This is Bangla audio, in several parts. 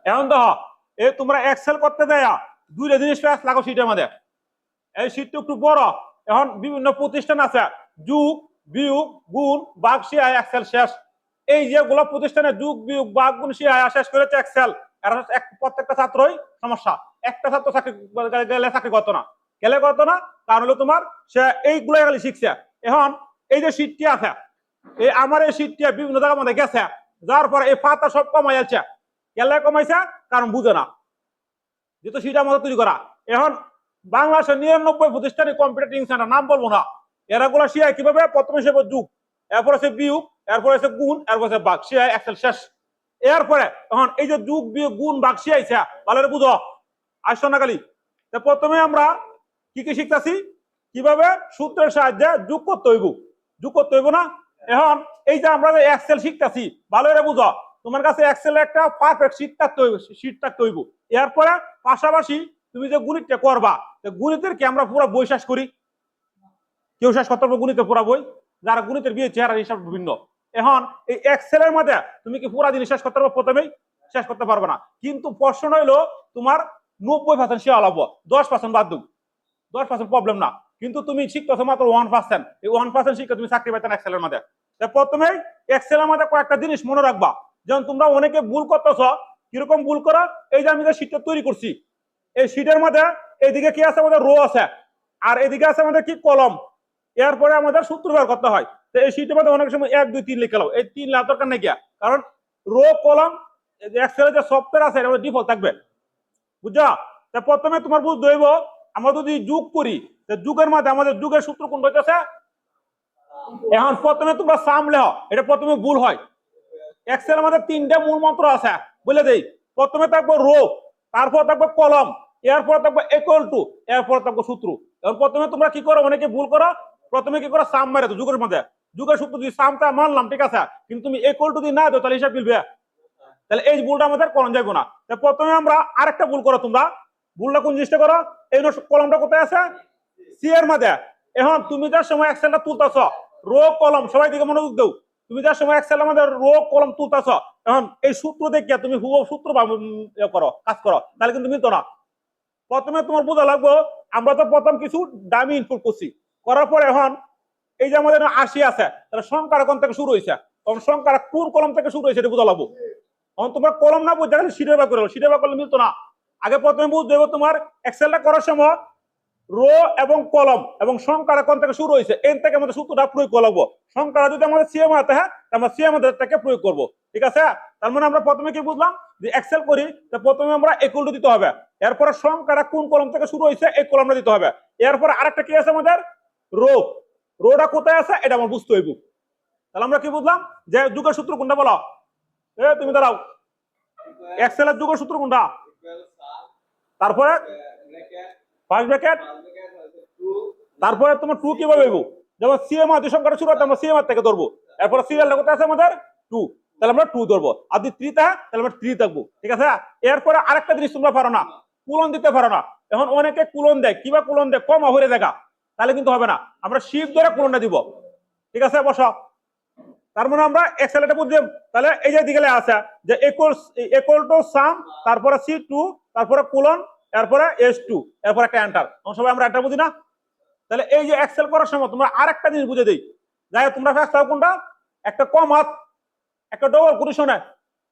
এখন দেখো এই তোমরা এক্সেল করতে দেয়া দুইটা জিনিস প্যাস লাগো শীটের মধ্যে। এই শীটটা একটু বড়। এখন বিভিন্ন প্রতিষ্ঠান আছে, যুগ বিয়োগ গুণ ভাগ সিআই এক্সেল শেষ। এই যেগুলো প্রতিষ্ঠানে যুগ বিয়োগ ভাগ গুণ সিআই শেষ করেছে এক্সেল, এরা প্রত্যেকটা ছাত্রই সমস্যা। একটা ছাত্র চাকরি গেলে চাকরি করতো না, গেলে করতো না, কারণ হলো তোমার সে এইগুলো খালি শিখছে। এখন এই যে শীটটি আছে, এই আমার এই শীটটি বিভিন্ন জায়গার মধ্যে গেছে, যার পরে এই পাতা সব কমাই যাচ্ছে। গেলে কমাইছে কারণ বুঝে না, যেহেতু শীট আমাদের তৈরি করা। এখন বাংলাদেশের 99 প্রতিষ্ঠানে কম্পিউটার ট্রেনিং সেন্টার, নাম বলবো না, এরা গুলো শিয়ায় কিভাবে প্রথমে সে যুগ, এরপর আছে বিয়োগ, এরপর আছে গুণ, এরপর আছে ভাগ, শিয়ায় এক্সেল শেষ। এরপরে এখন এই যে যুগ বিয়োগ গুণ ভাগ শিয়াইছে, ভালো বুঝো আসছো না খালি। প্রথমে আমরা কি কি শিখতেছি, কিভাবে সূত্রের সাহায্যে যোগ করতে হইব, যোগ করতে হইব না। এখন এই যে আমরা এক্সেল শিখতেছি, ভালো করে বুঝো, তোমার কাছে এক্সেল একটা পারফেক্ট শীট থাকতে হইব। এরপরে পাশাপাশি তুমি যে গণিতটা করবা, গণিতের কি আমরা পুরো বই শেষ করি? কেউ শেষ করতে পারবো গণিতের পুরো বই? যারা গণিতের বিয়ে চেহারা হিসাব ভিন্ন। এখন এই এক্সেলের মধ্যে তুমি কি পুরো জিনিস শেষ করতে পারবো? প্রথমেই শেষ করতে পারবে না। কিন্তু প্রশ্ন হইলো তোমার 90% শেয়ার হবো, 10% বাদ দেব, 10% প্রবলেম না। কিন্তু তুমি শিখতেছো মাত্র 1%, এই 1% শিখে তুমি চাকরি পাইতে না এক্সেলের মধ্যে। প্রথমেই এক্সেলের মধ্যে কয়েকটা জিনিস মনে রাখবা। যেমন তোমরা অনেকে ভুল করতেছ, কিরকম ভুল করো, এই যে আমি যে শীটটা তৈরি করছি, এই শীটের মধ্যে এইদিকে কি আছে, আমাদের রো আছে, আর এদিকে আছে আমাদের কি কলম। এরপরে আমাদের সূত্র বের করতে হয়। তো এই শীটের মধ্যে অনেক সময় 1 2 3 লিখে নাও, এই 3 লেখার দরকার নেই, কারণ রো কলম এক্সেলের যে সফটওয়্যার আছে এটা ডিফল্ট থাকবে, বুঝছো? প্রথমে তোমার বুঝতে হইব, আমরা যদি যোগ করি, যুগের মধ্যে আমাদের যুগের সূত্র কোনটা হইতেছে। এখন প্রথমে তোমরা সাম লেখো, এটা প্রথমে ভুল হয়। এক্সেল আমাদের 3টা মূল মন্ত্র আছে, বলে দেই। প্রথমে থাকবো রো, তারপর থাকবো কলম, এরপর থাকবো ইকুয়াল টু, এরপর থাকবো সূত্র। এখন প্রথমে তোমরা কি করো, অনেকে ভুল করো, প্রথমে কি করো সাম মারে তো যুগের মধ্যে, যুগের সূত্র যদি সামটা মানলাম ঠিক আছে, কিন্তু তুমি ইকুয়াল টু যদি না দাও তাহলে হিসাব মিলবে, তাহলে এই ভুলটা আমাদের করণ যাইবো না। প্রথমে আমরা আরেকটা ভুল করো, তোমরা ভুলটা কোন জিনিসটা করো, এই কলমটা কোথায় আছে, সি এর মধ্যে। এখন তুমি যার সময় এক্সেলটা তুলতেছ, রো কলম সবাই দিকে মনোযোগ দাও, তুমি যার সময় এক্সেল আমাদের রো কলম তুলতেছ, এখন এই সূত্র দেখিয়া তুমি হুবহু সূত্র করো, কাজ করো, তাহলে কিন্তু মিলতো না। প্রথমে তোমার বোঝা লাগবো, আমরা তো প্রথম কিছু দামি ইনপুট করছি, করার পরে এখন এই যে আমাদের 80 আছে, তাহলে সংখ্যাটা কোন থেকে শুরু হয়েছে, তখন সংখ্যাটা কোন কলম থেকে শুরু হয়েছে এটা বোঝা লাগবো। এখন তোমার কলম না বুঝতে গেলে সিটের বা করে, সিটের বা করলে মিলতো না। আগে প্রথমে বুঝতে হবে তোমার এক্সেলটা করার সময় রো এবং কলম এবং সংখ্যাটা কোন থেকে শুরু হয়েছে, এর থেকে আমাদের সূত্রটা প্রয়োগ করা লাগবো। সংখ্যাটা যদি আমাদের সিএম হাতে, হ্যাঁ, আমরা সিএম হাতে প্রয়োগ করবো, ঠিক আছে? তার মানে আমরা প্রথমে কি বুঝলাম, যে এক্সেল করি তো প্রথমে আমরা ইকুয়াল টু দিতে হবে, এরপরে সংখ্যাটা কোন কলম থেকে শুরু হয়েছে এই কলমটা দিতে হবে, এরপরে আরেকটা কি আছে আমাদের রো, রোটা কোথায় আছে এটা আমার বুঝতে হইব। তাহলে আমরা কি বুঝলাম, যে যুগের সূত্র কোনটা বলো, তুমি দাঁড়াও, এক্সেলের যুগের সূত্র কোনটা? তারপরে ফার্স্ট ব্র্যাকেট, তারপরে তোমার টু কিভাবে হইব, যেমন সিএম আর সংখ্যাটা শুরু হতে আমরা সিএম থেকে ধরবো, এরপরে সিরিয়ালটা কোথায় আছে আমাদের টু, তাহলে আমরা টু ধরবো, আর যদি থ্রি থাকে তাহলে আমরা থ্রি থাকবো, ঠিক আছে? এরপরে আরেকটা জিনিস তোমরা পারো না, কুলন দিতে পারো না। এখন অনেকে কুলন দেয়, কিবা কুলন দেয়, কম হয়ে দেখা, তাহলে কিন্তু হবে না, আমরা শিফট ধরে কুলনটা দিব, ঠিক আছে? বসো। তার মানে আমরা এক্সেলটা বুঝলাম, তাহলে এই যে দিকে আছে যে ইকুয়াল টু সাম, তারপরে সি টু, তারপরে কোলন, এরপরে এস টু, এরপর একটা এন্টার। সবাই আমরা একটা বুঝি না? তাহলে এই যে এক্সেল করার সময় তোমরা আরেকটা জিনিস বুঝে দেই, যাই তোমরা ফেস থাকো কোনটা, একটা কম হাত, একটা ডবল কোটেশনে,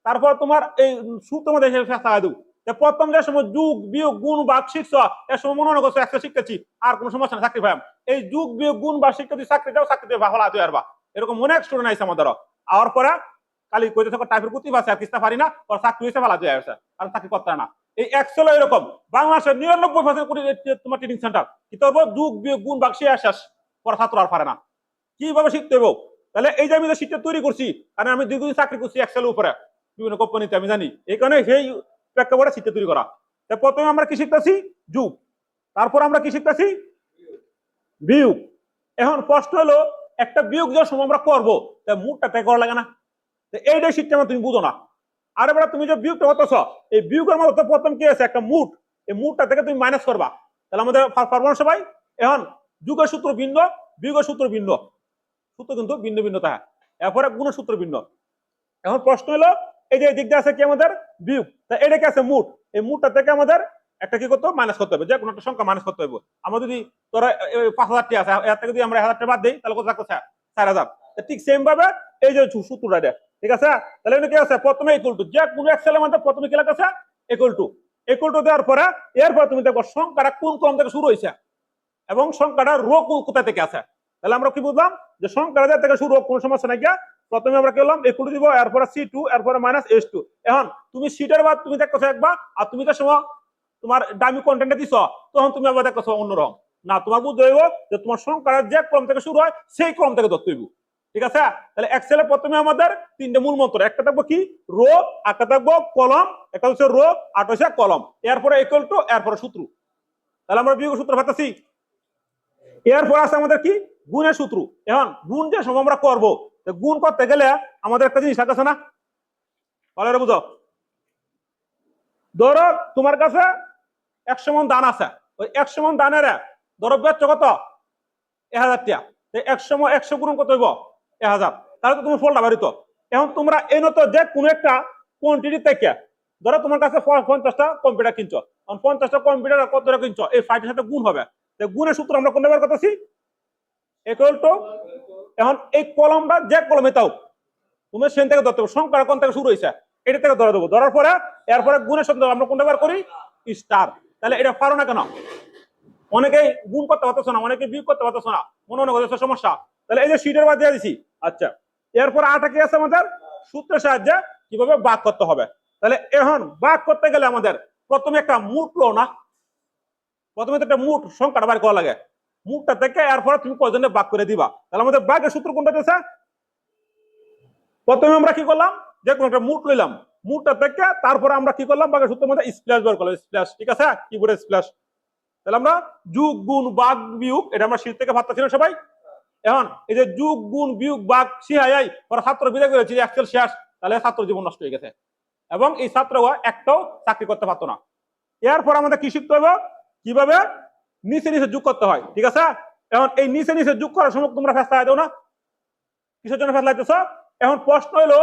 তারপর তোমার এই সূত্র মধ্যে ফেস থাকা দেবো। প্রথম যে সময় যুগ বিয়োগ গুণ ভাগ শিখছ, এর সময় মনে করছো এক্সেল শিখতেছি আর কোনো সমস্যা না, চাকরি পাইম। এই যুগ বিয়োগ গুণ ভাগ শিখতেছি, চাকরি দাও, চাকরি দিয়ে ভালো হাতে পারবা। এরকম অনেক স্টুডেন্ট আছে আমাদের, আর পরে খালি কইতে থাকো টাইপের প্রতি আছে আর কিস্তা পারি না, ওর চাকরি হয়েছে ভালো হয়ে আসে, আর চাকরি করতে না। এই এক্সেল এরকম বাংলাদেশের 99% তোমার ট্রেনিং সেন্টার কি করবো, যুগ বিয়োগ গুণ ভাগ শেষ পড়া ছাত্র আর পারে না, কিভাবে শিখতে হবো? তাহলে এই যে আমি যে শীটটা তৈরি করছি, কারণ আমি দীর্ঘদিন চাকরি করছি এক্সেল উপরে বিভিন্ন কোম্পানিতে, আমি জানি, এই কারণে সেই প্রেক্ষাপটে শীটটা তৈরি করা। প্রথমে আমরা কি শিখতেছি, যুগ, তারপর আমরা কি শিখতেছি, বিয়োগ। এখন প্রশ্ন হলো, একটা বিয়োগ যে সময় আমরা করবো, মুডটা তাই করা লাগে না? এইটাই শিখতে তুমি বুঝো না। আর এবার তুমি যে বিয়োগটা হতেছ, এই বিয়োগের মধ্যে প্রথম কি আছে, একটা মুড, এই মুডটা থেকে তুমি মাইনাস করবা, তাহলে আমাদের পারবো না সবাই। এখন যুগের সূত্র ভিন্ন, বিয়োগের সূত্র ভিন্ন, সূত্র কিন্তু ভিন্ন ভিন্ন থাকে, এরপরে গুণের সূত্র ভিন্ন। এখন প্রশ্ন হলো, এই যে দিক দিয়ে আছে কি আমাদের বিয়োগ, তা এটা কি আছে মুঠ, এই মুঠটা থেকে আমাদের একটা কি করতে হবে মাইনাস করতে হবে, যে কোনো একটা সংখ্যা মাইনাস করতে হবে। আমরা যদি তোরা 5,000 টাকা আছে, এর থেকে যদি আমরা 1,000 টাকা বাদ দিই তাহলে কত থাকছে 4,000। ঠিক সেম ভাবে এই যে সূত্রটা, ঠিক আছে, তাহলে এটা কি আছে প্রথমে ইকুয়াল টু, যে কোনো এক্সেলের মধ্যে প্রথমে কি লেখা আছে ইকুয়াল টু দেওয়ার পরে এরপর তুমি দেখো সংখ্যাটা কোন কলম থেকে শুরু হয়েছে এবং সংখ্যাটা রো কোথা থেকে আছে। তাহলে আমরা কি বুঝলাম যে সংখ্যাটা থেকে শুরু কোন সমস্যা নাই, প্রথমে আমরা কি করলাম ইকুয়াল টু দিব, এরপরে C2, এরপরে মাইনাস S2। এখন তুমি সিটের বাদ তুমি দেখছো একবার, আর তুমি যে সময় তোমার দামি কন্টেন্টে দিছ তখন তুমি আবার দেখছো অন্যরকম। না, তোমার বুঝতে হইব যে তোমার সংখ্যাটা যে ক্রম থেকে শুরু হয় সেই ক্রম থেকে ধরতে হইব, ঠিক আছে। তাহলে এক্সেলে প্রথমে আমাদের তিনটে মূল মন্ত্র, একটা থাকবো কি রো, একটা থাকবো কলম, একটা হচ্ছে রো আর হচ্ছে কলম, এরপরে ইকুয়াল টু, এরপরে সূত্র। তাহলে আমরা বিয়োগ সূত্র পাচ্ছি। এরপর আছে আমাদের কি গুণের সূত্র। এখন গুণ যে সময় আমরা করবো, গুণ করতে গেলে আমাদের একটা জিনিস আছে না, ভালো বুঝো। ধরো তোমার কাছে 100 মণ ধান আছে, ওই 100 মণ ধানের ধরো বেচছ কত 1,000 টাকা, 100 গুণ কত হইব 1,000, তাহলে তো তুমি ফলটা বাড়িত। এখন তোমরা এই নত যে কোনো একটা কোয়ান্টিটি থেকে, ধরো তোমার কাছে 50টা কম্পিউটার কিনছো, 50টা কম্পিউটার কত টাকা কিনছো, এই 5 এর সাথে গুণ হবে। গুণের সূত্র আমরা কোনটা বের করতেছি ইকুয়াল টু, এখন এই কলমটা যে কলমে তাও তুমি সেন থেকে ধরতে হবে, সংখ্যা কোন থেকে শুরু হয়েছে এটা থেকে ধরে দেবো, ধরার পরে এরপরে গুণের শব্দ আমরা কোনটা বের করি স্টার। তাহলে এটা পারো না কেন, অনেকেই গুণ করতে পারতেছ না, অনেকে বিয়োগ করতে পারতেছ না, মনে করতেছে সমস্যা। তাহলে এই যে শীটের বাদ দিয়ে দিছি। আচ্ছা, এরপর আটা কি আছে আমাদের সূত্রের সাহায্যে কিভাবে ভাগ করতে হবে। তাহলে এখন ভাগ করতে গেলে আমাদের প্রথমে একটা মুঠ লো না, প্রথমে তো একটা মুঠ সংখ্যাটা বার করা লাগে, মুঠটা থেকে এরপরে তুমি কয়জনে ভাগ করে দিবা। তাহলে আমাদের ভাগের সূত্র কোনটা আছে, প্রথমে আমরা কি করলাম যে কোনো একটা মুঠ লইলাম, মুঠটা থেকে তারপরে আমরা কি করলাম ভাগের সূত্রের মধ্যে স্প্ল্যাশ বের করলাম, স্প্ল্যাশ, ঠিক আছে, কিবোর্ডে স্প্ল্যাশ। তাহলে আমরা যোগ গুণ ভাগ বিয়োগ এটা আমরা শীত থেকে ভাবতে ছিল সবাই। এখন এই যে যোগ গুণ বিয়োগ ভাগ শিহাই পরে ছাত্র বিদায় করেছি এক্সেল শেষ, তাহলে ছাত্র জীবন নষ্ট হয়ে গেছে এবং এই ছাত্র একটাও চাকরি করতে পারতো না। এরপর আমাদের কি শিখতে হবে কিভাবে নিচে নিচে যোগ করতে হয়, ঠিক আছে। এখন এই নিচে নিচে যোগ করার সময় তোমরা ফেসলা দাও না, কিসের জন্য ফেসলা দিতেছ। এখন প্রশ্ন হলো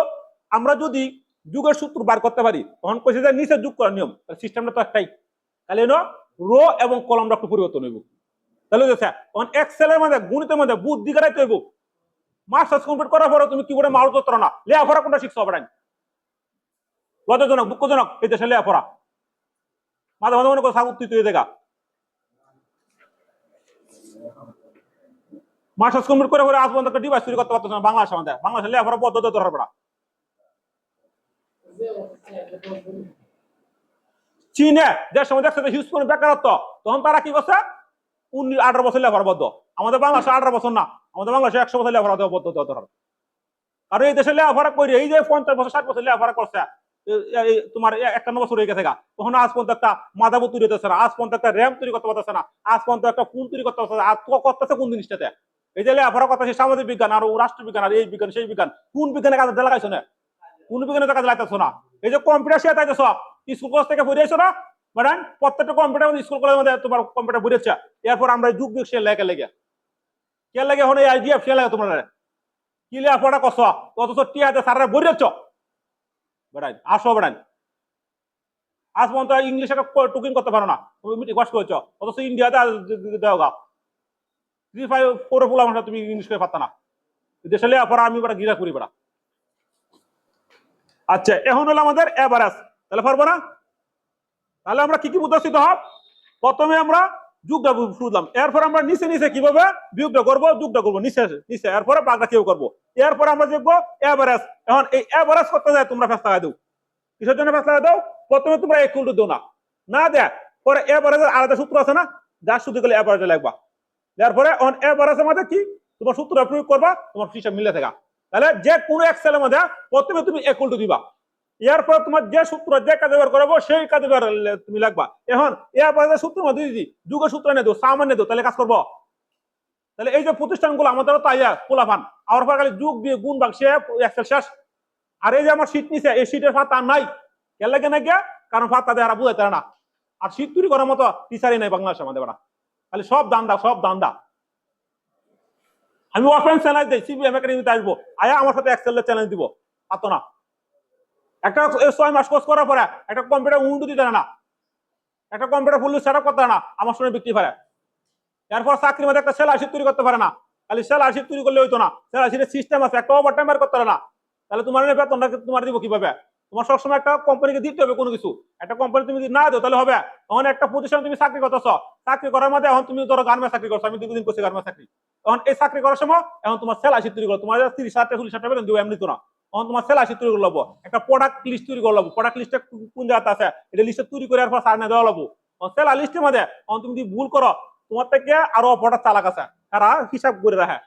আমরা যদি যুগের সূত্র বার করতে পারি তখন কইছে যে নিচে যোগ করার নিয়ম, সিস্টেমটা তো একটাই, তাহলে রো এবং কলমটা একটু পরিবর্তন হইব। তাহলে এক্সেলের মধ্যে গণিতের মধ্যে বুদ্ধি করাইতে হইব। মাস্টার্স কমপ্লিট করার পরে তুমি কি করে মাল করতে না, লেখাপড়া কোনটা শিখছো হবে না, লজ্জাজনক দুঃখজনক এই দেশে লেখাপড়া মাঝে মাঝে মনে করো সাগুত তুই দেখা। মাস্টার্স কমপ্লিট করে আজ পর্যন্ত একটা ডিভাইস তৈরি করতে পারতেছ না বাংলাদেশের মধ্যে, বাংলাদেশের লেখাপড়া পদ্ধতি ধরার পড়া। চীনে যে সময় দেখছে হিউজ করে বেকারত্ব, তখন তারা কি করছে 18 বছর লেখাপড়া বদ্ধ। আমাদের বাংলাদেশে 18 বছর না, আমাদের বাংলাদেশে 100 বছর লেখাপড়া বদ্ধ ধরার। আর এই দেশে লেখাপড়া করে এই যে 50 বছর 60 বছর লেখাপড়া করছে তোমার 51 বছর হয়ে গেছে, তখন আজ পর্যন্ত একটা মাদাবো তৈরি হতেছে না, আজ পর্যন্ত একটা র্যাম তৈরি করতে পারতেছে না, আজ পর্যন্ত একটা ফোন তৈরি করতে পারতেছে, আর তো করতেছে কোন জিনিসটাতে এই যে লেখাপড়া করতেছে সামাজিক বিজ্ঞান আর রাষ্ট্রবিজ্ঞান আর এই বিজ্ঞান সেই বিজ্ঞান, কোন বিজ্ঞানের কাজে লাগাইছো না, কোন বিজ্ঞানের কাজে লাগাইছো না। এই যে কম্পিউটার শেখাইতেছ স্কুল কলেজ থেকে পড়ে আইছো না, মানে প্রত্যেকটা কম্পিউটার স্কুল কলেজের মধ্যে তোমার কম্পিউটার পড়েছে। এরপর আমরা যুগ যুগ সে লেগে লেগে কে লাগে এখন এই আইডিএফ সে লাগে তোমরা কি লেখাপড়া করছো, অথচ টিয়াতে সারা বইরেছ বেড়াই আসো বেড়াই। আজ পর্যন্ত ইংলিশে টুকিং করতে পারো না, তুমি কষ্ট করেছ, অথচ ইন্ডিয়াতে দেওয়া গা 3-5 4 ফুল আমার তুমি ইংলিশ করে পারত না, দেশে লেখাপড়া আমি বেড়া গিরা করি বেড়া। আচ্ছা, এখন হলো আমাদের এভারেজ, তাহলে পারবো না। তাহলে আমরা কি কি উদ্দেশিত হব, প্রথমে আমরা যুগটা বুঝলাম, এরপর আমরা নিচে নিচে কিভাবে বিয়োগটা করবো, যুগটা করবো নিচে নিচে, এরপরে ভাগটা কেউ করবো, এরপর আমরা দেখবো এভারেজ। এখন এই এভারেজ করতে যায় তোমরা ফেস লাগাই দাও, কিসের জন্য ফেস লাগাই দাও, প্রথমে তোমরা ইকুয়াল টু দাও না, না দেখ পরে এভারেজের আলাদা সূত্র আছে না, যার শুধু গেলে এভারেজে লাগবা, এরপরে অন এভারেজের মধ্যে কি তোমার সূত্রটা প্রয়োগ করবা, তোমার হিসাব মিলে থাকা। তাহলে যে কোনো এক্সেলের মধ্যে প্রথমে তুমি ইকুয়াল টু দিবা, এরপর তোমার যে সূত্র যে কাজে ব্যবহার করবো সেই কাজে তুমি লাগবা। এখন এর সূত্র মধ্যে যদি যুগের সূত্র নিয়ে দেবো সামান্য দেবো তাহলে কাজ করবো। তাহলে এই যে প্রতিষ্ঠানগুলো আমাদেরও তাই পোলাপান আমার পর খালি যুগ দিয়ে গুণ ভাগ সে এক্সেল শেষ। আর এই যে আমার শীত নিছে এই শীতের ফাতা নাই, কে লাগে না গিয়া, কারণ ফাতা দেওয়া বুঝাইতে না, আর শীত তৈরি করার মতো টিচারই নাই বাংলাদেশে আমাদের বেড়া, খালি সব দান্দা সব দান্দা। আমি ওপেন চ্যালেঞ্জ দিই সিবিএম একাডেমিতে আসবো, আয়া আমার সাথে এক্সেল চ্যালেঞ্জ দিব, পাতো না। একটা 6 মাস কোর্স করার পরে একটা কম্পিউটার উন্নতি দিতে না, একটা কম্পিউটার ফুল সেট আপ করতে না, আমার শুনে বিক্রি পারে। এরপর চাকরির মধ্যে একটা সেলারশিপ তৈরি করতে পারে না, খালি সেলারশিপ তৈরি করলে হইতো না, সেলারশিপের সিস্টেম আছে, একটা ওভার টাইম বের করতে পারে না, তাহলে তোমার বেতনটা তোমার দিব কিভাবে? তোমার সবসময় একটা কোম্পানিকে দিতে হবে কোনো কিছু, একটা কোম্পানি তুমি যদি না দাও তাহলে হবে। তখন একটা প্রতিষ্ঠান তুমি চাকরি করতেছ, চাকরি করার মধ্যে এখন তুমি ধরো গার্মেন্টস চাকরি করছো, আমি দীর্ঘদিন করছি গার্মেন্টস চাকরি, তখন এই চাকরি করার সময় এখন তোমার সেলারশিপ তৈরি করো, তোমার 30,000 40,000 বেতন দিব এমনি তো না, তখন তোমার সেলারশিপ তৈরি করে লবো, একটা প্রোডাক্ট লিস্ট তৈরি করে লবো, প্রোডাক্ট লিস্টে কোন জায়গাতে আছে এটা লিস্টে তৈরি করে এরপর সারনে দেওয়া লবো, সেলার লিস্টের মধ্যে তখন তুমি যদি ভুল করো তোমার থেকে আরো অপরাধ চালাক আছে, তারা হিসাব করে রাখে,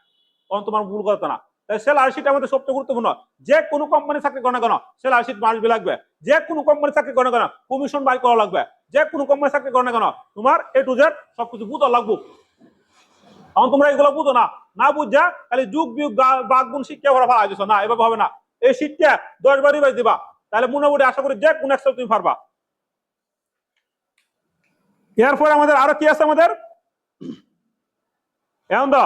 তখন তোমার ভুল করতো না। তাই সেলার শিট আমাদের সবচেয়ে গুরুত্বপূর্ণ, যে কোনো কোম্পানি চাকরি করে না কেন সেলার শিট মাসবি লাগবে, যে কোনো কোম্পানি চাকরি করে না কেন কমিশন বাই করা লাগবে, যে কোনো কোম্পানি চাকরি করে না কেন তোমার A to Z সবকিছু বুঝা লাগবে। তখন তোমরা এগুলো বুঝো না, না বুঝা খালি যুগ বিয়োগ বাঘ গুণ শিক্ষা ভরা ফেলা দিছো, না এভাবে হবে না, এই শিটটা 10 বার রিভাইজ দিবা, তাহলে মোটামুটি আশা করি যে কোন এক্সেল তুমি পারবা। এরপরে আমাদের আরো কি আছে আমাদের এখন দা,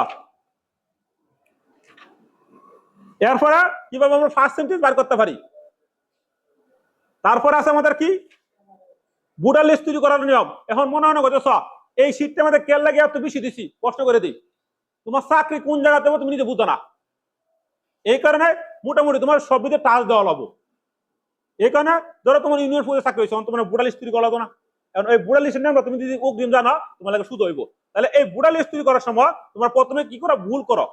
এরপরে কিভাবে আমরা পার্সেন্টেজ বার করতে পারি। তারপরে আছে আমাদের কি বুডার লিস্ট তৈরি করার নিয়ম। এখন মনে হয় না করতেছ এই শীটটা আমাদের কেল লাগে এত বেশি দিছি, প্রশ্ন করে দিই তোমার চাকরি কোন জায়গাতে হবে তুমি নিজে বুঝো না, এই কারণে মোটামুটি তোমার সব দিকে টাচ দেওয়া লাগবো। এই কারণে ধরো তোমার ইউনিয়ন পরিষদে চাকরি হয়েছে, তোমার বুডার লিস্ট তৈরি করা লাগতো না, কারণ এই বুডার লিস্টের নাম তুমি যদি অগ্রিম জানো তোমার লাগে শুধু হইব। তাহলে এই বুডার লিস্ট তৈরি করার সময় তোমার প্রথমে কি করো, ভুল করো,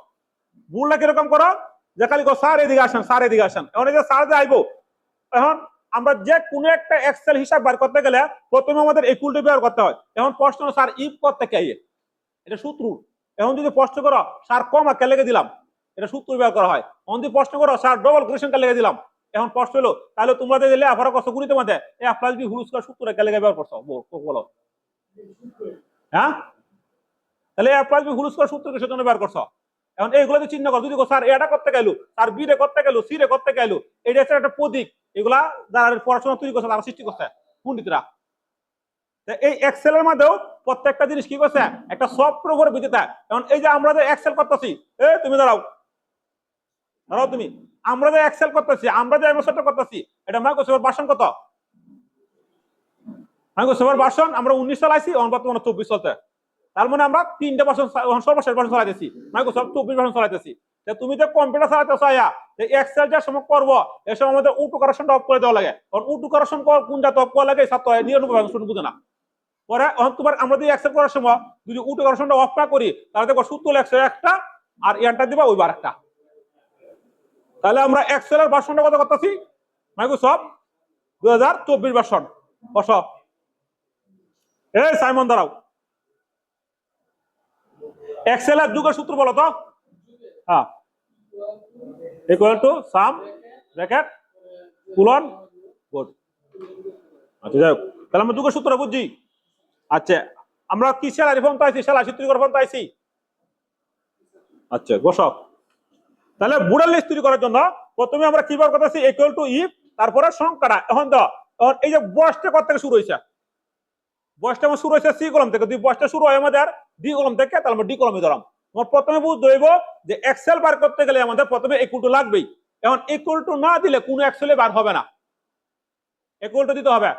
ভুলটা কিরকম করো, যে খালি স্যার এদিকে আসেন, স্যার এদিকে আসেন, এখন এই যে স্যার যে আইবো, এখন আমরা যে কোনো একটা এক্সেল হিসাব বার করতে গেলে প্রথমে আমাদের ইকুয়াল টু ব্যবহার করতে হয়। এখন প্রশ্ন স্যার ইফ করতে কে, এটা সূত্র, এখন যদি প্রশ্ন করো স্যার কমা কে লেগে দিলাম, এটা সূত্র ব্যবহার করা হয়। এখন যদি প্রশ্ন করো স্যার ডবল কোটেশন কে লেগে দিলাম, এখন প্রশ্ন হলো তাহলে তোমরা যে দিলে আবার কষ্ট গুলিতে মধ্যে এ প্লাস বি হোল স্কয়ার সূত্র কে লেগে ব্যবহার করছো বলো, হ্যাঁ তাহলে এ প্লাস বি হোল স্কয়ার সূত্র কিসের জন্য ব্যবহার করছো? এখন এইগুলো যে চিহ্ন করো, যদি স্যার এটা করতে গেল, স্যার বি রে করতে গেল, সি রে করতে গেল, এটা হচ্ছে একটা প্রতীক, এগুলা যারা পড়াশোনা তৈরি করছে তারা সৃষ্টি করছে পণ্ডিতরা। এই এক্সেল এর মধ্যেও প্রত্যেকটা জিনিস কি করছে একটা সফটওয়্যার উপরে ভিত্তিতে। এখন এই যে আমরা যে এক্সেল করতেছি, এই তুমি দাঁড়াও দাঁড়াও তুমি, আমরা যে এক্সেল করতেছি, আমরা যে এমএস করতেছি, এটা মাইক্রোসফট ভার্সন কত? মাইক্রোসফট ভার্সন আমরা 19 চালাইছি, বর্তমানে 24 চলতে, তার মানে আমরা 3টা ভার্সন সর্বশেষ ভার্সন চালাইতেছি, মাইক্রোসফট 24 ভার্সন চালাইতেছি। তুমি যে কম্পিউটার চালাইতেছো আয়া এক্সেল যে সময় করবো এই সময় আমাদের অটো কারেকশনটা অফ করে দেওয়া লাগে, কারণ অটো কারেকশন কোনটা অফ করা লাগে ছাত্র 99% বুঝে না। পরে তোমার আমরা যদি এক্সেল করার সময় যদি অটো কারেকশনটা অফ না করি তাহলে দেখো সূত্র লেখছে একটা আর এন্টার দিবা ওইবার একটা। তাহলে আমরা এক্সেল এর ভার্সনটা কত করতেছি, মাইক্রোসফট 2024 ভার্সন। বস এই সাইমন দাঁড়াও, এক্সেল এর যুগের সূত্র বলো তো। হ্যাঁ, equal to some bracket colon code. আচ্ছা যাই হোক, তাহলে আমরা যুগের সূত্র বুঝছি। আচ্ছা আমরা কি স্যালারি ফর্ম পাইছি, স্যালারি তৈরি করার ফর্ম পাইছি। আচ্ছা বসো, তাহলে বুড়ার লিস্ট তৈরি করার জন্য প্রথমে আমরা কি বার করতেছি, ইকুয়াল টু ইফ তারপরে সংখ্যাটা। এখন দাও, এখন এই যে বয়সটা কত থেকে শুরু হয়েছে, বয়সটা আমার শুরু হয়েছে সি কলম থেকে, যদি বয়সটা শুরু হয় আমাদের ডি কলম থেকে তাহলে আমরা ডি কলমে ধরাম। তোমার প্রথমে বুঝতে হইব যে এক্সেল বার করতে গেলে আমাদের প্রথমে ইকুয়াল টু লাগবেই। এখন ইকুয়াল টু না দিলে কোনো এক্সেলে বার হবে না, ইকুয়াল টু দিতে হবে।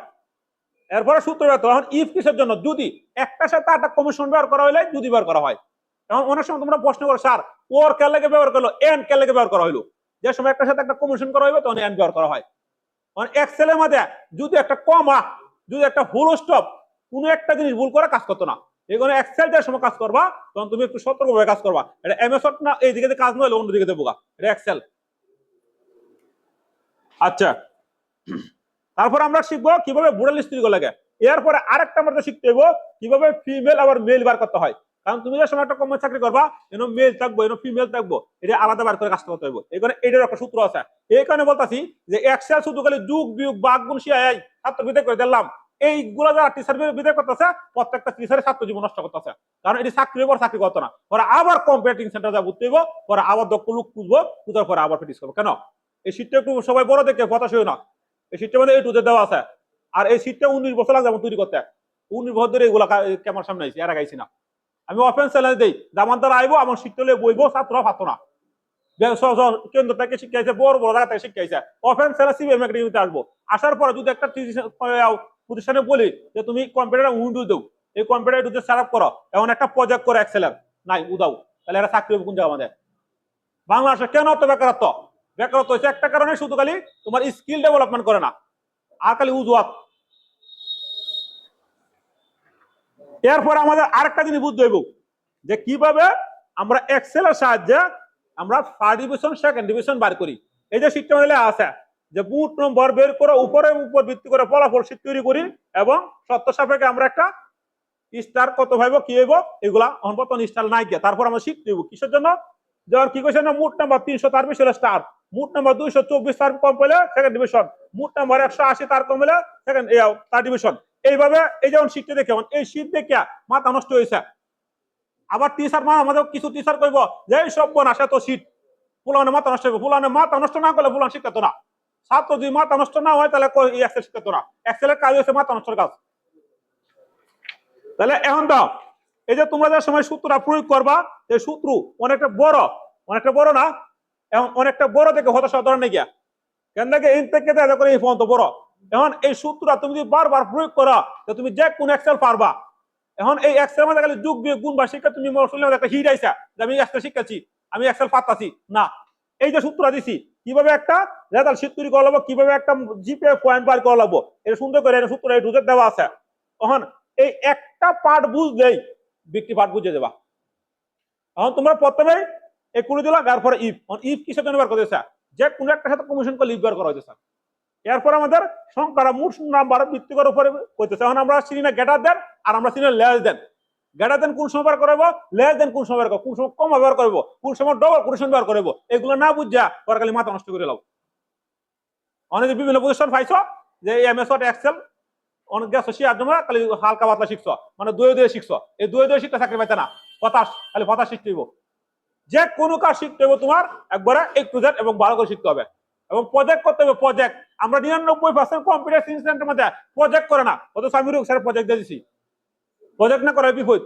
এরপরে সূত্র ব্যর্থ। এখন ইফ কিসের জন্য, যদি একটার সাথে একটা কমিশন ব্যবহার করা হলে যদি ব্যবহার করা হয়। এখন অনেক সময় তোমরা প্রশ্ন করো স্যার ওর কে লেগে ব্যবহার করলো, এন কে লেগে ব্যবহার করা হলো, যে সময় একটার সাথে একটা কমিশন করা হবে তখন এন ব্যবহার করা হয়। এক্সেল এর মধ্যে যদি একটা কমা যদি একটা ফুল স্টপ কোন একটা জিনিস ভুল করে কাজ করতো না। এখানে এক্সেল যে সময় কাজ করবা তখন তুমি একটু সতর্কভাবে কাজ করবা, এটা এমএস না এইদিকে কাজ নয় অন্যদিকে দেবো, এটা এক্সেল। আচ্ছা তারপর আমরা শিখবো কিভাবে বুড়া লিস্ট তৈরি লাগে। এরপরে আরেকটা আমরা শিখতে হইব কিভাবে ফিমেল আবার মেল বার করতে হয়, কারণ তুমি যে সময় একটা কোম্পানি চাকরি করবা এনো মেল থাকবো এনো ফিমেল থাকবো, এটা আলাদা বার করে কাজটা করতে হইব। এখানে এটার একটা সূত্র আছে, এই কারণে বলতাছি যে এক্সেল শুধু খালি যুগ বিয়োগ ভাগ গুণ শিয়াই ছাত্র বিদায় করে দিলাম, এইগুলো যারা টিচার বিদায় করতেছে প্রত্যেকটা টিচারের ছাত্র জীবন নষ্ট করতেছে, কারণ এটি চাকরির পর চাকরি করতো না, পরে আবার কম্পিউটিং সেন্টার যা ঘুরতে হইব, পরে আবার দক্ষ লোক খুঁজবো, খুঁজার পরে আবার প্র্যাকটিস করবো। কেন এই শীতটা একটু সবাই বড় দেখে হতাশ হইও না, এই শীতটার মধ্যে এই টুতে দেওয়া আছে, আর এই শীতটা 19 বছর লাগবে আমার তৈরি করতে, 19 বছর ধরে এগুলা ক্যামেরার সামনে আইছি, এর আগে আইছি না। আমি অফেন্স চ্যালেঞ্জ দিই, আমার দ্বারা আইবো আমার শীতটা বইবো ছাত্র পারতো না, কেন্দ্র থেকে শিক্ষাইছে, বড় বড় জায়গা থেকে শিক্ষাইছে। অফেন্স সেলা সিবিএম একাডেমিতে আসবো, আসার পরে যদি একটা প্রতিষ্ঠানে বলি যে তুমি কম্পিউটার উইন্ডো দাও, এই কম্পিউটার উইন্ডো সেট আপ করো, এমন একটা প্রজেক্ট করে এক্সেলের নাই উদাও, তাহলে এরা চাকরি কোন জায়গা আমাদের? বাংলাদেশে কেন অত বেকারত্ব? বেকারত্ব হচ্ছে একটা কারণে, শুধু খালি তোমার স্কিল ডেভেলপমেন্ট করে না, আর খালি উজুয়াত। এরপরে আমাদের আরেকটা জিনিস বুঝতে হইব যে কিভাবে আমরা এক্সেলের সাহায্যে আমরা ফার্স্ট ডিভিশন সেকেন্ড ডিভিশন বার করি। এই যে সিস্টেম আছে যে বুট নম্বর বের করে উপরে উপর ভিত্তি করে ফলাফল শীট তৈরি করি, এবং সত্য সাপেক্ষে আমরা একটা স্টার কত ভাইব কি হইব এগুলা অনবর্তন স্টার নাই গিয়া, তারপর আমরা শীট দিব কিসের জন্য? যেমন কি কইছে না, মুট নাম্বার 300 তার বেশি হলে স্টার, মুট নাম্বার 224 তার কম পেলে সেকেন্ড ডিভিশন, মুট নাম্বার 180 তার কম হলে সেকেন্ড থার্ড ডিভিশন। এইভাবে এই যেমন শীটটা দেখে এই শীট দেখে মাথা নষ্ট হয়েছে। আবার টিচার আমাদের কিছু টিচার কইব যে এই সব বনাস এত শীট, ফুলানে মাথা নষ্ট হইব, ফুলানে মাথা নষ্ট না করলে ফুলান শিক্ষাতো না। ছাত্র যদি মাথা নষ্ট না হয় তাহলে এক্সেল শিক্ষাতো না। এক্সেলের কাজ হচ্ছে মাথা নষ্টের কাজ। তাহলে এখন দাও, এই যে তোমরা যে সময় সূত্রটা প্রয়োগ করবা, এই সূত্র অনেকটা বড় না, এখন অনেকটা বড় থেকে হতাশা ধরে নেই গিয়া, কেন দেখে এই থেকে দেখা করে এই পর্যন্ত বড়। এখন এই সূত্রটা তুমি যদি বারবার প্রয়োগ করো, তুমি যে কোন এক্সেল পারবা। এখন এই এক্সেল মধ্যে খালি যোগ বিয়োগ গুণ বা শিক্ষা, তুমি একটা হিট আইসা যে আমি এক্সেল শিখাচ্ছি, আমি এক্সেল পাতাছি না। এই যে সূত্রটা দিছি, কিভাবে একটা রেজাল্ট শীট তৈরি করা লাগবো, কিভাবে একটা জিপিএ পয়েন্ট বার করা লাগবো, এটা সুন্দর করে সূত্র এই ঢুকে দেওয়া আছে। তখন এই একটা পার্ট বুঝলেই বিকটি পার্ট বুঝে যাবা। এখন তোমরা প্রথমে এই করে দিলাম, এরপরে ইফ ইফ কিসের জন্য বার করতেছে, যে কোনো একটা সাথে কমিশন করলে ইফ বার করা হয়েছে। এরপর আমাদের সংখ্যাটা মোট নাম্বার ভিত্তি করে উপরে কইতেছে। এখন আমরা চিনি না গ্রেটার দেন, আর আমরা চিনি লেস দেন। গ্রেটার দেন কোন সময় বার করবো, লেস দেন কোন সময় বার করবো, কোন সময় কম ব্যবহার করবো, কোন সময় ডবল কোটেশন ব্যবহার করবো, এগুলো না বুঝা পরে খালি মাথা নষ্ট করে লাও। অনেক বিভিন্ন পজিশন পাইছো যে এমএস ওয়ার্ড এক্সেল অনেক গেছো শিয়ার জন্য খালি হালকা পাতলা শিখছো, মানে দুয়ে শিখছো, এই দুয়ে শিখতে চাকরি পাইতে না, হতাশ, খালি হতাশ শিখতে হইব। যে কোনো কাজ শিখতে হবে তোমার একবারে একটু জেড এবং ভালো করে শিখতে হবে, এবং প্রজেক্ট করতে হবে। প্রজেক্ট আমরা 99% কম্পিউটার সায়েন্স সেন্টারের মধ্যে প্রজেক্ট করে না, অথচ আমি স্যার প্রজেক্ট দিয়ে দিছি। প্রজেক্ট না করে বিপদ।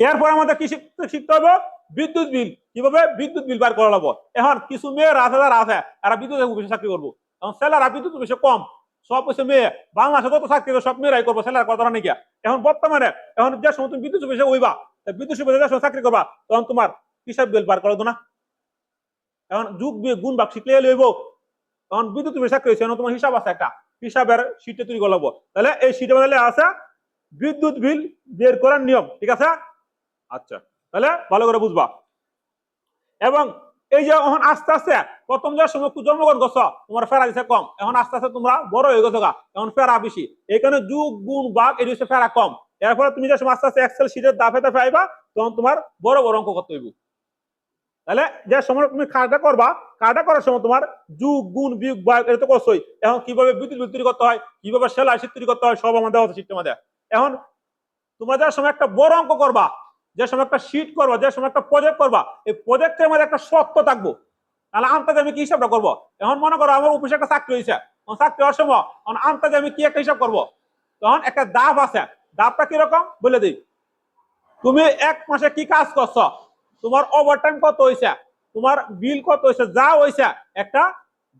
এরপর আমাদের কি শিখতে হবে, বিদ্যুৎ বিল, কিভাবে বিদ্যুৎ বিল বার করা লাগবো। এখন কিছু মেয়ের আছে যারা আছে এরা বিদ্যুৎ অফিসে চাকরি করবো, এখন ছেলেরা বিদ্যুৎ অফিসে কম, সব হচ্ছে মেয়ে। বাংলাদেশে যত চাকরি সব মেয়েরাই করবো, ছেলেরা কথা নাকি। এখন বর্তমানে এখন যে সময় তুমি বিদ্যুৎ অফিসে হইবা, বিদ্যুৎ অফিসে যে সময় চাকরি করবা, তখন তোমার হিসাব বিল বার করা না। এখন যুগ গুণ ভাগ শিখলে লইব। তখন বিদ্যুৎ অফিসে চাকরি হয়েছে, তোমার হিসাব আছে, একটা হিসাবের শীটে তৈরি করা লাগবো। তাহলে এই শীটে বদলে আছে বিদ্যুৎ বিল বের করার নিয়ম, ঠিক আছে? আচ্ছা, তাহলে ভালো করে বুঝবা। এবং এই যে এখন আস্তে আস্তে প্রথম যে সময় জন্মগ্রহণ করছো তোমার ফেরা দিছে কম, এখন আস্তে আস্তে তোমরা বড় হয়ে গেছো, এখন ফেরা বেশি, এখানে যুগ গুণ ভাগ এটি হচ্ছে ফেরা কম। এরপরে তুমি যে সময় আস্তে আস্তে এক্সেল শীটের দাফে দাফে আইবা, তখন তোমার বড় বড় অঙ্ক করতে হইব। তাহলে যে সময় তুমি কাজটা করবা, কাজটা করার সময় তোমার যুগ গুণ বিয়োগ ভাগ এটা তো করছোই। এখন কিভাবে বিদ্যুৎ বিল তৈরি করতে হয়, কিভাবে সেলাই শীট তৈরি করতে হয়, সব আমাদের আছে শীটের মধ্যে। এখন তোমরা যে সময় একটা বড় অঙ্ক করবা, যে সময় একটা শীট করবা, যে সময় একটা প্রজেক্ট করবা, এই প্রজেক্টের মধ্যে একটা সত্য থাকবো, তাহলে আন্তাজে আমি কি হিসাবটা করবো। এখন মনে করো আমার অফিসে একটা চাকরি হয়েছে, চাকরি হওয়ার সময় আন্তাজে আমি কি একটা হিসাব করবো, তখন একটা দাব আছে। দাবটা কিরকম বলে দিই, তুমি এক মাসে কি কাজ করছো, তোমার ওভারটাইম কত হয়েছে, তোমার বিল কত হয়েছে, যা হয়েছে একটা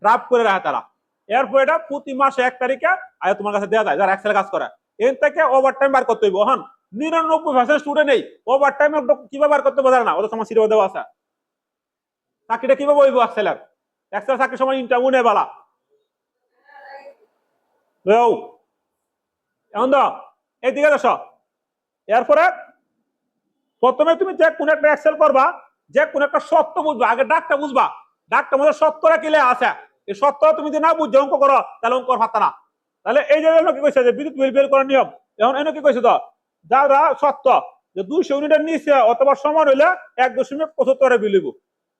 ড্রাফট করে রাখে তারা। এরপর এটা প্রতি মাসে 1 তারিখে তোমার কাছে দেওয়া যায় যারা এক্সেল কাজ করে। এর থেকে ওভারটাইম বার করতে হইব। এখন 99% স্টুডেন্ট নেই ওভারটাইম কিভাবে বার করতে পারে না, ওদের সময় সিরিয়াল দেওয়া আছে। চাকরিটা কিভাবে হইব এক্সেলের, এক্সেল চাকরির সময় ইন্টারভিউ নেই বালা। এখন তো এইদিকে দেখো, এরপরে প্রথমে তুমি যে কোন একটা এক্সেল করবা, যে কোন একটা সত্য বুঝবা, আগে ডাকটা বুঝবা, ডাকটা মধ্যে সত্যটা কিলে আছে। এই সত্য তুমি যদি না বুঝছো অঙ্ক করো, তাহলে অঙ্ক পারতা না। তাহলে এই যে কি কইছে যে বিদ্যুৎ বিল বের করার নিয়ম, এখন এনে কি কইছে তো যারা সত্য যে 200 ইউনিটের নিচে অথবা সমান হইলে 1.75 বিল হইব,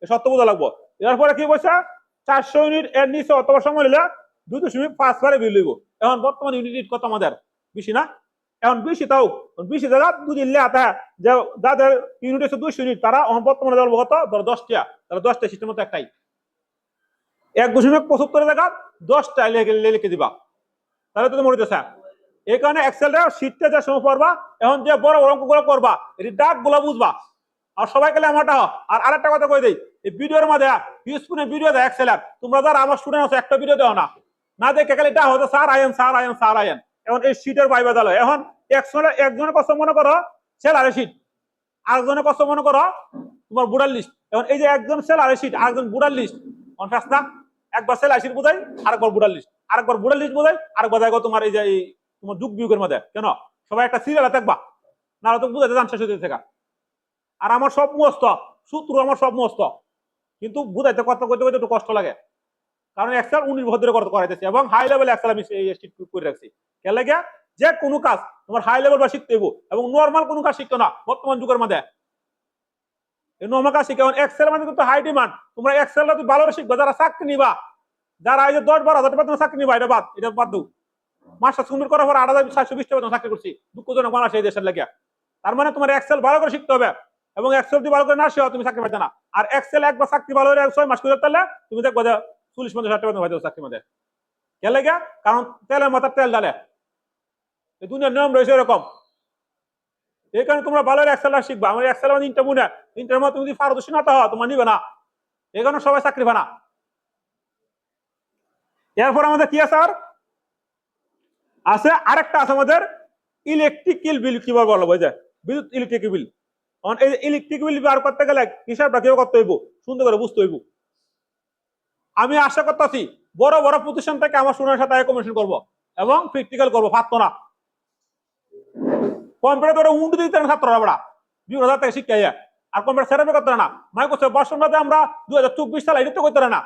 এই সত্য বোঝা লাগবো। এরপরে কি কইছে 400 ইউনিট এর নিচে অথবা সমান হইলে 2.5 বিল হইব। এখন বর্তমান ইউনিট কত আমাদের, বেশি না? এখন বেশি তাও বেশি জায়গা বুঝিলে যে যাদের ইউনিট হচ্ছে 200 ইউনিট তারা বর্তমানে ধরবো কত, ধরো 10টা, তাহলে 10টা সিস্টেম মতো একটাই 1.75 জায়গা 10টা লিখে দিবা, তাহলে তো মনে হচ্ছে। এই কারণে এক্সেলটা শীটটা যা সময় পড়বা, এখন যে বড় বড় অঙ্কগুলো করবা, এটি ডাক গুলো বুঝবা। আর সবাই গেলে আমারটা আর আরেকটা কথা কই দেই, এই ভিডিওর মধ্যে ইউজফুল ভিডিও দেয় এক্সেলার, তোমরা যারা আমার স্টুডেন্ট আছে একটা ভিডিও দাও না, না দেখে গেলে এটা হতো স্যার আয়েন স্যার আয়েন স্যার আয়েন। এখন এই শীটের বাইবা দালো, এখন একজনের কষ্ট মনে করো সেলারের শীট, আরেকজনের কষ্ট মনে করো তোমার বুড়ার লিস্ট। এখন এই যে একজন সেলারের শীট আরেকজন বুড়ার লিস্ট, কনফাস না? একবার সেলার শীট বোঝাই, আরেকবার বুড়ার লিস্ট, আরেকবার বুড়ার লিস্ট বোঝাই, আরেকবার দেখো তোমার এই যে তোমার যুগ বিয়োগের মধ্যে। কেন সবাই একটা সিরিয়ালে থাকবা, না তো বুঝাতে যান শেষ হতে থাকা। আর আমার সব মুখস্থ, সূত্র আমার সব মুখস্থ, কিন্তু বুঝাইতে কথা কইতে কইতে একটু কষ্ট লাগে, কারণ এক্সেল 19 বছর ধরে করাইতেছি এবং হাই লেভেল এক্সেল আমি করে রাখছি। কেন লাগে? যে কোনো কাজ তোমার হাই লেভেল বা শিখতে হইব, এবং নর্মাল কোনো কাজ শিখতো না বর্তমান যুগের মধ্যে। এই নর্মাল কাজ শিখে এক্সেল মানে কিন্তু হাই ডিমান্ড। তোমরা এক্সেলটা তুই ভালো শিখবা, যারা চাকরি নিবা, যারা এই যে 10-12 হাজার টাকা তোমার চাকরি নিবা, এটা বাদ দাও। মাস্টার্স কমপ্লিট করার পর 8,720 টাকা চাকরি করছি, দুঃখজনক মানুষ এই দেশের লেগে। তার মানে তোমার এক্সেল ভালো করে শিখতে হবে, এবং এক্সেল যদি ভালো করে না শিখো তুমি চাকরি পাইতে না। আর এক্সেল একবার চাকরি ভালো হলে 6 মাস করে তাহলে তুমি দেখবো যে 40-50 হাজার টাকা পাইতে চাকরির মধ্যে। কে লেগে? কারণ তেলের মাথা তেল ডালে, এই দুনিয়ার নিয়ম রয়েছে এরকম। এই কারণে তোমরা ভালো এক্সেল শিখবা। আমার এক্সেল মানে ইন্টারভিউ না, ইন্টারভিউ তুমি যদি পারদর্শী না হও তোমার নিবে না, এই কারণে সবাই চাকরি পায় না। এরপর আমাদের কি আছে? আর আছে আরেকটা আছে আমাদের ইলেকট্রিক্যাল বিল, কিভাবে বলবো, ওই যে বিদ্যুৎ ইলেকট্রিক বিল। এই ইলেকট্রিক বিল বার করতে গেলে হিসাবটা কিভাবে করতে হইব, সুন্দর করে বুঝতে হইব। আমি আশা করতেছি বড় বড় প্রতিষ্ঠান থেকে আমার স্টুডেন্টের সাথে কমিশন করবো এবং প্র্যাকটিক্যাল করবো, পারতো না কম্পিউটার উন্নতি দিতে না ছাত্ররা বড়া 20,000 টাকা শিক্ষা। আর কম্পিউটার সেরাপি করতে না, মাই করছে বর্ষণে আমরা 2024 সালে এটা তো করতে না।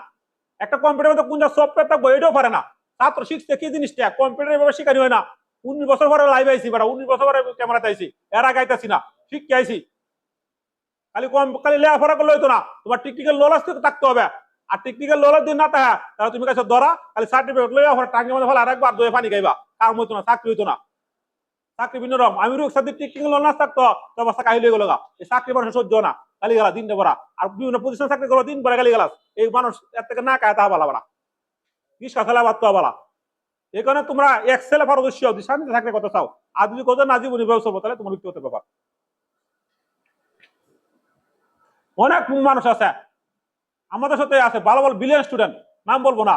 একটা কম্পিউটার মধ্যে কোন সফটওয়্যার থাকবো এটাও পারে না। ছাত্র শিখছে কি জিনিসটা, কম্পিউটার এভাবে শিখানি হয় না। 19 বছর পরে লাইভ আইসি, বেড়া 19 বছর পরে ক্যামেরাতে আইসি, এর আগে আইতাছি না, শিখতে আইসি। খালি লেখাপড়া করলে হইতো না, তোমার টেকনিক্যাল নলেজ থাকতে হবে। আর টেকনিক্যাল নলেজ দিন না থাকে তাহলে তুমি কাছে ধরা খালি সার্টিফিকেট লইয়া টাঙ্গির মধ্যে ফেলে আরেকবার দই পানি খাইবা, কাম হইতো না, চাকরি হইতো না। চাকরি ভিন্ন রকম। আমি সাথে টেকনিক্যাল নলেজ থাকতো তো অবস্থা কাহিল গেল, এই চাকরি মানুষ সহ্য না, গালি গেলা দিন ভরা। আর বিভিন্ন প্রতিষ্ঠান চাকরি করবো দিন পরে গালি গেলাস, এই মানুষ এর থেকে না খায় তা বালা বালা, রিক্সা ফেলা বাদ বালা। এই কারণে তোমরা এক্সেলে পারদর্শী হও, শান্তিতে থাকলে কথা চাও। আর যদি কথা না জীবনী ব্যবসা তাহলে তোমার ব্যক্তিগত ব্যাপার। অনেক মানুষ আছে আমাদের সাথে আছে ভালো ভালো বিলিয়ন স্টুডেন্ট, নাম বলবো না,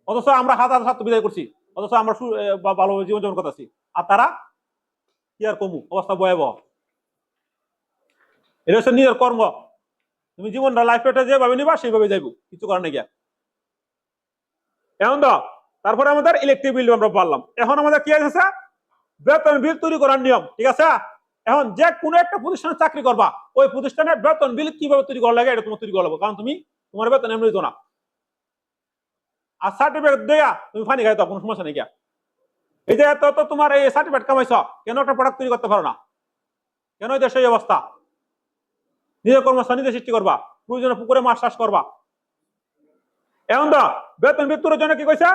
অথচ আমরা হাজার ছাত্র বিদায় করছি, অথচ আমরা ভালোভাবে জীবন যাপন করতেছি। আর তারা কি আর কমু, অবস্থা ভয়াবহ। এটা হচ্ছে নিজের কর্ম, তুমি জীবনটা লাইফটা যেভাবে নিবা সেইভাবে যাইবো, কিছু করার নেই। এখন তো তারপরে আমাদের ইলেকট্রিক বিল আমরা পারলাম। এখন আমাদের কি আছে? বেতন বিল তৈরি করার নিয়ম, ঠিক আছে? এখন যে কোনো একটা প্রতিষ্ঠানে চাকরি করবা, ওই প্রতিষ্ঠানের বেতন বিল কিভাবে তৈরি করা লাগে এটা তোমার তৈরি করা লাগবে, কারণ তুমি তোমার বেতন এমনি দিত না। আর সার্টিফিকেট দেয়া তুমি ফানি খাই, কোনো সমস্যা নেই। এই যে তো তোমার এই সার্টিফিকেট কামাইছ, কেন একটা প্রোডাক্ট তৈরি করতে পারো না? কেন এই দেশের অবস্থা? নিজের কর্মস্থান নিজে সৃষ্টি করবা, প্রয়োজনে পুকুরে মাছ চাষ করবা। এখন তো বেতন বৃত্তির জন্য কি কইছে?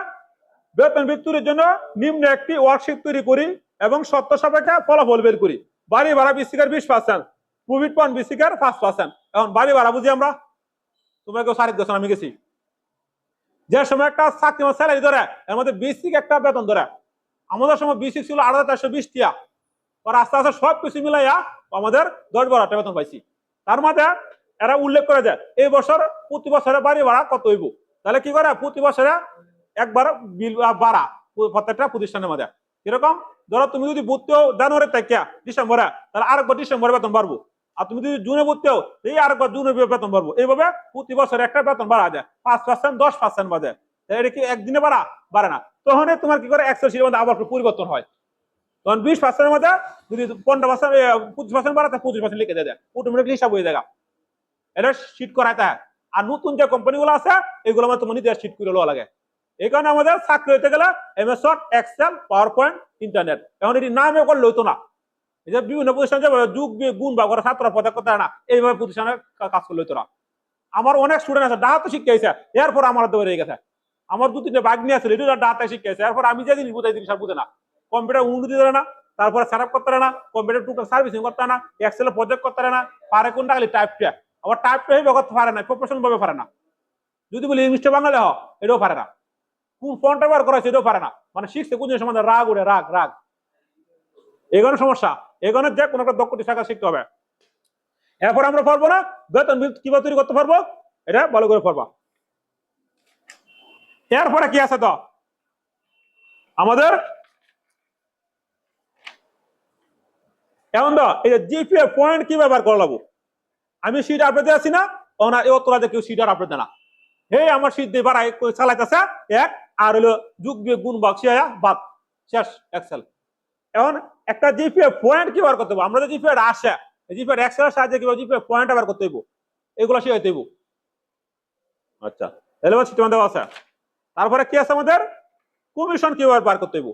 বেতন বৃত্তির জন্য নিম্ন একটি ওয়ার্কশিট তৈরি করি এবং সত্য সাপেক্ষে ফলাফল বের করি। বাড়ি ভাড়া বিসিকার 20%, প্রফিট পান বিসিকার 5%। এখন বাড়ি ভাড়া বুঝি আমরা, তোমরা কেউ সারিক গেছো, আমি গেছি। যে সময় একটা চাকরি স্যালারি ধরে এর মধ্যে বেসিক একটা বেতন ধরে, আমাদের সময় বেসিক ছিল 8,420 টাকা, আর আস্তে আস্তে সব কিছু মিলাইয়া আমাদের 10-12 টাকা বেতন পাইছি। তার মধ্যে এরা উল্লেখ করে যায় এই বছর প্রতি বছরে বাড়ি ভাড়া কত হইব। তাহলে কি করে প্রতি বছরে একবার বিল বাড়া প্রত্যেকটা প্রতিষ্ঠানের মধ্যে। কিরকম? ধরো তুমি যদি ভর্তিও জানুয়ারি থেকে ডিসেম্বরে, তাহলে আরেকবার ডিসেম্বরে বেতন বাড়বো। আর তুমি যদি জুনে ভর্তিও, এই আরেকবার জুনে বেতন বাড়বো। এইভাবে প্রতি বছরে একটা বেতন বাড়া যায় 5%, 10% বাজে। এটা কি একদিনে বাড়ে না। তখন তোমার কি করে এক্সেল শিটের মধ্যে আবার পরিবর্তন হয়। তখন 20%-এর মধ্যে যদি 15%, 25% বাড়াতে 25% লিখে দেয়, অটোমেটিকলি হিসাব হয়ে যায়। এটা শিট করাইতে হয়। আর নতুন যে কোম্পানিগুলো আছে এগুলো আমার তোমার নিজের শিট করে লওয়া লাগে। এই কারণে আমাদের চাকরি হইতে গেলে MS Word, Excel, PowerPoint, internet. এখন এটি নামে করলে হইতো না। এই যে বিভিন্ন প্রতিষ্ঠান যুগ গুণ বা করে ছাত্র পদক করতে না, এইভাবে প্রতিষ্ঠানে কাজ করলে হইতো না। আমার অনেক স্টুডেন্ট আছে ডাহাতে শিক্ষা হয়েছে, এরপর আমার দৌড়ে রয়ে গেছে। আমার 2-3টে বাগ নিয়ে আসলে এটা ডাহাতে শিক্ষা হয়েছে, এরপর আমি যে জিনিস বুঝাই জিনিস আর বুঝে না। কম্পিউটার উন্নতি দিতে না, তারপরে সেট আপ করতে না, কম্পিউটার টুকটাক সার্ভিসিং করতে না, এক্সেল প্রজেক্ট করতে না, পারে কোনটা খালি টাইপটা। আবার টাইপটা হইবে করতে পারে না, প্রফেশনাল ভাবে পারে না। যদি বলি ইংলিশটা বাঙালি হ, এটাও পারে না। কোন ফন্টটা ব্যবহার করা হয়েছে এটাও পারে না। মানে শিখছে কোন জিনিসের মধ্যে রাগ উড়ে, রাগ এগোনো সমস্যা। এগোনোর যে কোনো একটা দক্ষতা শাখা শিখতে হবে। এরপর আমরা পারবো না বেতন বিল কিভাবে তৈরি করতে পারবো, এটা ভালো করে পারবা। এরপরে কি আছে তো আমাদের এখন তো এই যে জিপিএ পয়েন্ট কি ব্যবহার করা লাগবো। আমি সিট আপডেট আছি না, ওনার এই তোরা কেউ সিট আর আপডেট দেয় না। হে আমার সিট দিয়ে বাড়াই চালাইতেছে এক, আর হলো যুগ বিয়োগ গুণ ভাগ শিয়া বাদ, শেষ এক্সেল। এখন একটা জিপিএ পয়েন্ট কি ব্যবহার করতে হবে, আমরা যে জিপিএ আসে জিপিএ এক্সেলের সাহায্যে কিভাবে জিপিএ পয়েন্ট ব্যবহার করতে হইব এগুলো শিখাইতে হইব। আচ্ছা তাহলে সিস্টেম দেওয়া আছে। তারপরে কি আছে আমাদের কমিশন কিভাবে বার করতে হইব।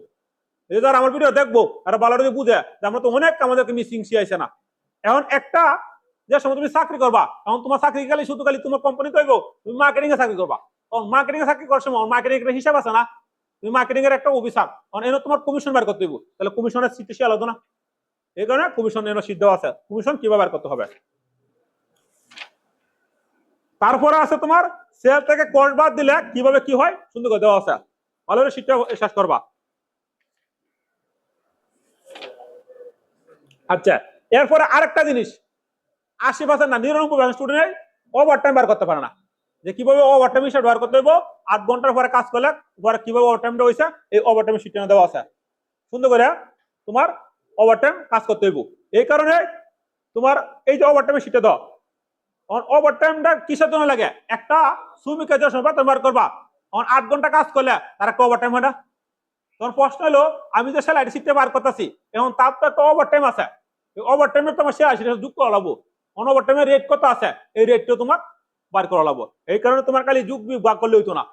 এই যারা আমার ভিডিও দেখবো আর ভালো করে বুঝে যে আমরা তো অনেক আমাদেরকে মিসিং শিখাইছে না। এখন একটা যে সময় তুমি চাকরি করবা, এখন তোমার চাকরি খালি শুধু খালি তোমার কোম্পানি তৈব, তুমি মার্কেটিং এ চাকরি করবা। মার্কেটিং এ চাকরি করার সময় মার্কেটিং এর হিসাব আছে না, তুমি মার্কেটিং এর একটা অফিসার, এনে তোমার কমিশন বার করতে হইব। তাহলে কমিশনের সিট সে আলাদা না, এই কারণে কমিশন এনে সিট দেওয়া আছে, কমিশন কিভাবে বার করতে হবে। তারপরে আছে তোমার সেল থেকে কস্ট বাদ দিলে কিভাবে কি হয় সুন্দর করে দেওয়া আছে, ভালো করে সিটটা শেষ করবা। আচ্ছা এরপরে আরেকটা জিনিস, 80% না 99% স্টুডেন্ট ওভার টাইম বার করতে পারে না, যে কিভাবে ওভার টাইম হিসাব বার করতে হইব। 8 ঘন্টার পরে কাজ করলে পরে কিভাবে ওভার টাইমটা হয়েছে এই ওভার টাইম সিস্টেমে দেওয়া আছে, সুন্দর করে তোমার ওভার টাইম কাজ করতে হইব। এই কারণে তোমার এই যে ওভার টাইমের সিটে দাও, ওভার টাইমটা কিসের জন্য লাগে, একটা শ্রমিকের যে সময় বেতন বার করবা 8 ঘন্টা কাজ করলে তার একটা ওভার টাইম হয় না। তখন প্রশ্ন হলো আমি যে স্যালারি সিটে বার করতেছি এখন তার তো একটা ওভার টাইম আছে, ওভার টাইমের তোমার শেয়ার সেটা যুগ করা লাগবো। ওভার টাইমের রেট কত আছে এই রেটটা তোমার বার করা লাগবো। এই কারণে তোমার খালি যুগ ভাগ করলে হইতো না,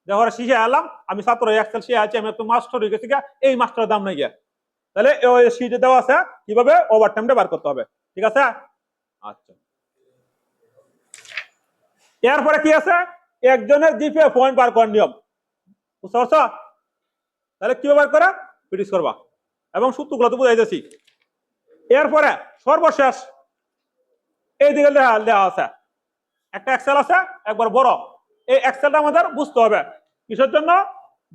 দেখো শিখে এলাম আমি ছাত্র এক্সেল শিখে আছি, আমি একটু মাস্টার হয়ে গেছি এই মাস্টারের দাম নাই গিয়া, তাহলে ওই শিটে দেওয়া আছে কিভাবে ওভার টাইমটা বার করতে হবে, ঠিক আছে। আচ্ছা এরপরে কি আছে একজনের জিপিএ পয়েন্ট বার করার নিয়ম, বুঝতে পারছো। তাহলে কিভাবে বার করে প্র্যাকটিস করবা এবং সূত্রগুলো তো বুঝাই যাচ্ছি। এরপরে সর্বশেষ এইদিকে দেওয়া আছে একটা এক্সেল আছে একবার বড়, এই এক্সেলটা আমাদের বুঝতে হবে কিসের জন্য,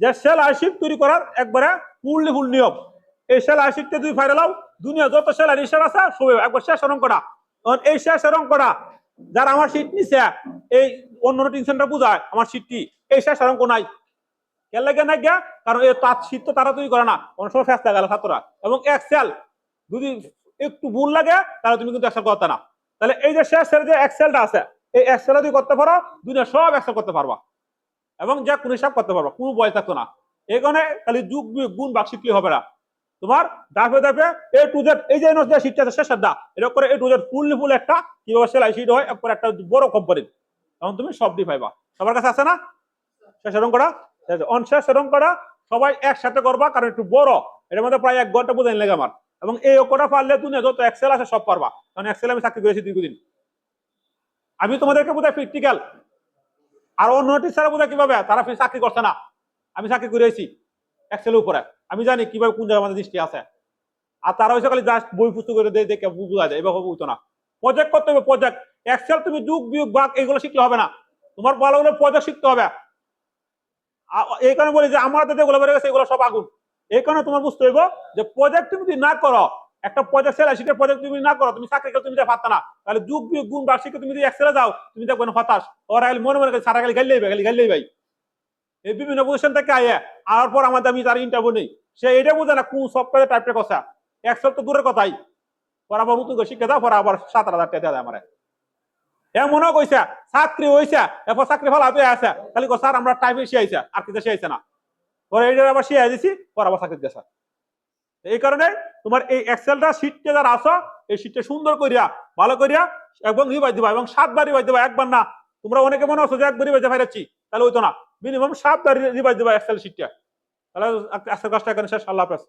যে সেল আইশিট তৈরি করার একবারে ফুল নিয়ম। এই সেল আইশিটটা দুই ফাইলে লাও, দুনিয়া যত সেল হিসাব আছে সবই একবার শেষ অঙ্কটা। এই শেষ অঙ্কটা যারা আমার শীট নিছে এই অন্য টিউশনটা বুঝায় আমার শীটটি এই শেষ অঙ্ক নাই, কেন লাগে না গিয়া, কারণ এই তার শীত তো তারা তৈরি করে না, অনেক সময় ফেসতে গেল ছাত্ররা। এবং এক্সেল যদি একটু ভুল লাগে তাহলে তুমি কিন্তু এক্সেল করতে না। তাহলে এই যে শেষের যে এক্সেলটা আছে এই এক্সেল যদি করতে পারো দুনিয়া সব এক্সেল করতে পারবা এবং যা কোনো হিসাব করতে পারবা, কোনো বয় থাকতো না। এই কারণে খালি যুগ গুণ ভাগ শিখলে হবে না, তোমার ধাপে ধাপে এ টু জেড এই যে শীটটা আছে শেষের দা এরকম করে এ টু জেড ফুল একটা কিভাবে সেলাই শিট হয় একবার একটা বড় কোম্পানির, তখন তুমি সব দি পাইবা। সবার কাছে আছে না শেষের অঙ্কটা, শেষের অঙ্কটা সবাই একসাথে করবা কারণ একটু বড়, এর মধ্যে প্রায় 1 ঘন্টা বোঝাই লাগে আমার। এবং এই অঙ্কটা পারলে তুমি যত এক্সেল আছে সব পারবা, কারণ এক্সেল আমি চাকরি করেছি দীর্ঘদিন। আমি তোমাদেরকে বোঝাই প্র্যাকটিক্যাল, আর অন্য টিচার বোঝায় কিভাবে তারা চাকরি করছে না, আমি চাকরি করেছি এক্সেলের উপরে, আমি জানি কিভাবে কোন জায়গায় আমাদের দৃষ্টি আছে। আর তারা হয়েছে খালি জাস্ট বই পুস্তক করে দেখে বোঝা যায়, এভাবে বুঝতো না। প্রজেক্ট করতে হবে, প্রজেক্ট এক্সেল তুমি যুগ বিয়োগ ভাগ এগুলো শিখলে হবে না, তোমার ভালো করে প্রজেক্ট শিখতে হবে। এই কারণে বলি যে আমাদের যেগুলো বেড়ে গেছে এগুলো সব আগুন। এই কারণে তোমার বুঝতে হইব যে প্রজেক্ট তুমি যদি না করো, একটা প্রজেক্ট সেলাই শিখে প্রজেক্ট তুমি না করো তুমি চাকরি তুমি যা পারতা না, তাহলে যুগ বিয়োগ গুণ ভাগ শিখে তুমি যদি এক্সেলে যাও তুমি দেখবে না হতাশ, ওরা মনে মনে সারা খালি গাইলেই ভাই। এই বিভিন্ন পজিশন থেকে আয়ে আর পর আমাদের আমি তার ইন্টারভিউ নেই, সে এটা বোঝে না কোন সফটওয়্যার টাইপের কথা, এক্সেল তো দূরের কথাই, পর আবার নতুন করে শিখে দাও, পর আবার 7,000 টাকা দেয় আমার। এমনও কইছে চাকরি হয়েছে এরপর চাকরি ভালো হাতে আছে খালি স্যার আমরা টাইপে শিখাইছে আর কিছু শিখাইছে না, পরে এইটা আবার শিখাই দিছি পর আবার চাকরি দিয়েছে। এই কারণে তোমার এই এক্সেলটা শীটটা যারা আসো এই শীটটা সুন্দর করিয়া ভালো করিয়া এবং রিভাইজ দিবা, এবং 7 বার রিভাইজ দিবা, একবার না। তোমরা অনেকে মনে হচ্ছে যে একবার রিভাইজ ফেরাচ্ছি, তাহলে হইতো না, মিনিমাম 7 বার রিভাইজ দিবা এক্সেল শীটটা, তাহলে আজকের কাজটা এখানে শেষ। আল্লাহ হাফেজ।